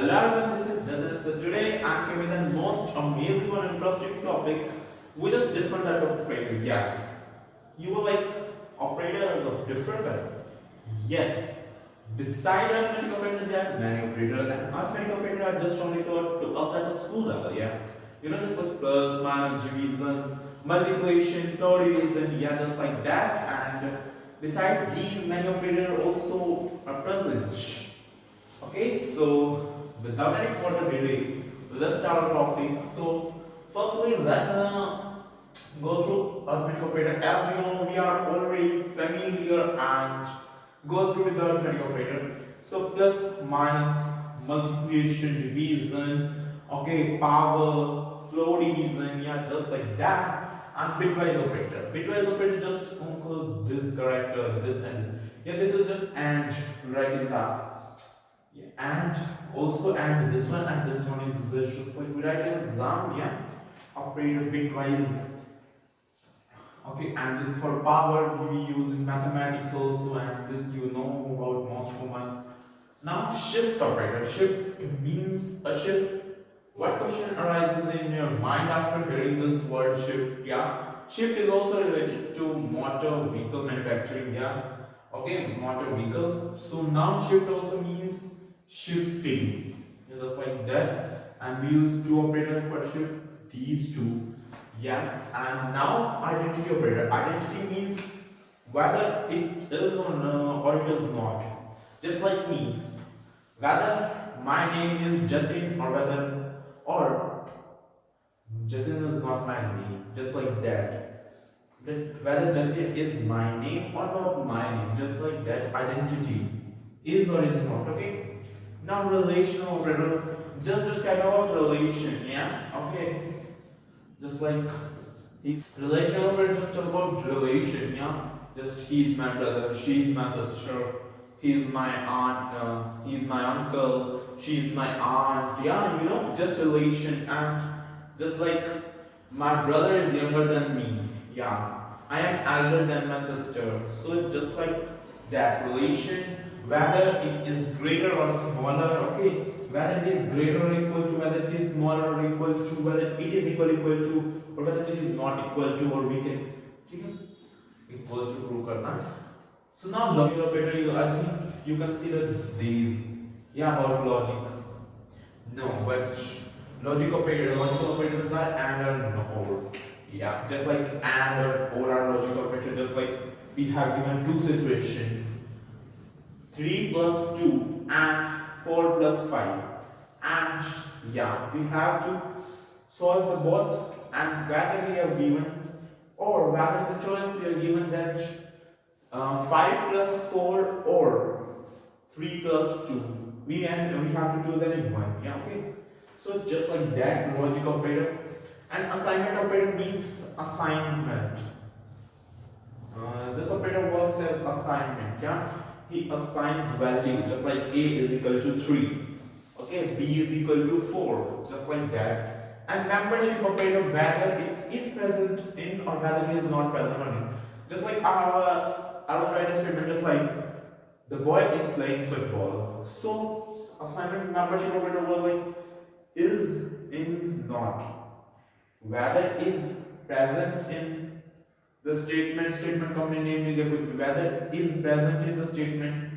Hello everyone, this is Jatin. So today I'm coming with the most amazing and interesting topic, which is different type of operator. Yeah, you were like operators of different type. Yes, beside arithmetic operator, there are many operators, and arithmetic operator are just only taught to us at the school level. Yeah, just like plus, minus, division, multiplication, floor division. Yeah, just like that. And beside these, many operators also are present. Okay, so without any further delay, let's start our topic. So, firstly, let's go through arithmetic operator. As we know, we are already familiar and go through with the arithmetic operator. So, plus, minus, multiplication, division, okay, power, floor division, yeah, just like that. And bitwise operator. Bitwise operator just encode this character, this and this. Yeah, this is just and right in that. Yeah, and also and this one is this just like we write in exam, yeah. Operator bitwise. Okay, and this is for power we use in mathematics also, and this you know about most common. Now shift operator. Shift means a shift. What question arises in your mind after hearing this word shift? Yeah, shift is also related to motor vehicle manufacturing. Yeah, okay, motor vehicle. So now shift also means shifting, just like that, and we use two operators for shift, these two. Yeah, and now identity operator. Identity means whether it is or it is not. Just like me, whether my name is Jatin or Jatin is not my name, just like that. Whether Jatin is my name or not my name, just like that. Identity is or is not. Okay. Now relational operator, just kind of relation, yeah. Okay. Just like relational operator, just about relation, yeah. Just he's my brother, she's my sister, he's my aunt, he's my uncle, she's my aunt, yeah, just relation. And just like my brother is younger than me, yeah, I am elder than my sister, so it's just like that relation, whether it is greater or smaller, okay, whether it is greater or equal to, whether it is smaller or equal to, whether it is equal to, or whether it is not equal to, or we can equal to prove karna. So now logical operator, I think you consider these, yeah, about logic. No, but logical operators are and or or. Yeah, just like and or are logical operator, just like we have given two situations. 3 plus 2 and 4 plus 5, and yeah, we have to solve the both, and whether we are given or whether the choice we are given that 5 plus 4 or 3 plus 2, we have to choose any one, yeah. Okay, so just like that logic operator. And assignment operator means assignment. This operator works as assignment, yeah. He assigns value, just like a is equal to 3, okay, b is equal to 4, just like that. And membership operator, whether it is present in or whether it is not present on it. Just like I will write a statement, just like the boy is playing football. So assignment membership operator was like is in not, whether it is present in the statement company name is equal, whether is present in the statement,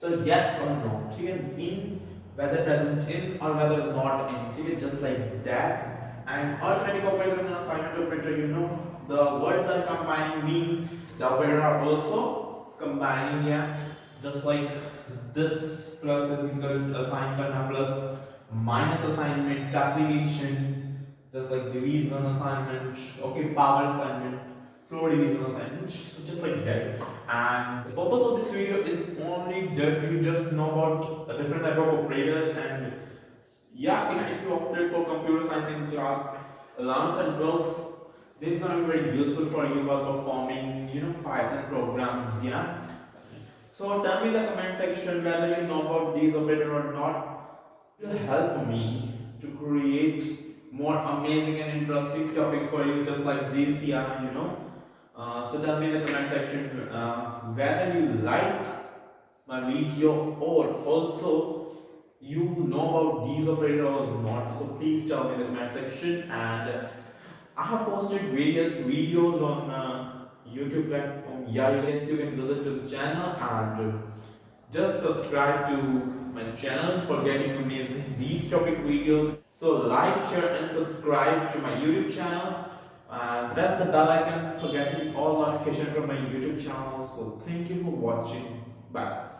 so yes or no, in whether present in or whether not in, just like that. And arithmetic operator and assignment operator, the words are combining means the operator are also combining, yeah. Just like this plus is equal to assign karna plus minus assignment, application, just like division assignment, okay, power assignment, floor division assignment, so just like that. And the purpose of this video is only that you just know about a different type of operators. And yeah, if you operate for computer science in class 11th and 12th, this is gonna be very useful for you while performing Python programs, yeah. So tell me in the comment section whether you know about these operators or not. It will help me to create more amazing and interesting topic for you, just like this, yeah. So tell me in the comment section whether you like my video, or also you know about these operators or not, so please tell me in the comment section. And I have posted various videos on YouTube platform. Yeah, you can visit to the channel and just subscribe to my channel for getting amazing these topic videos. So like, share and subscribe to my YouTube channel and press the bell icon for getting all notifications from my YouTube channel. So thank you for watching. Bye.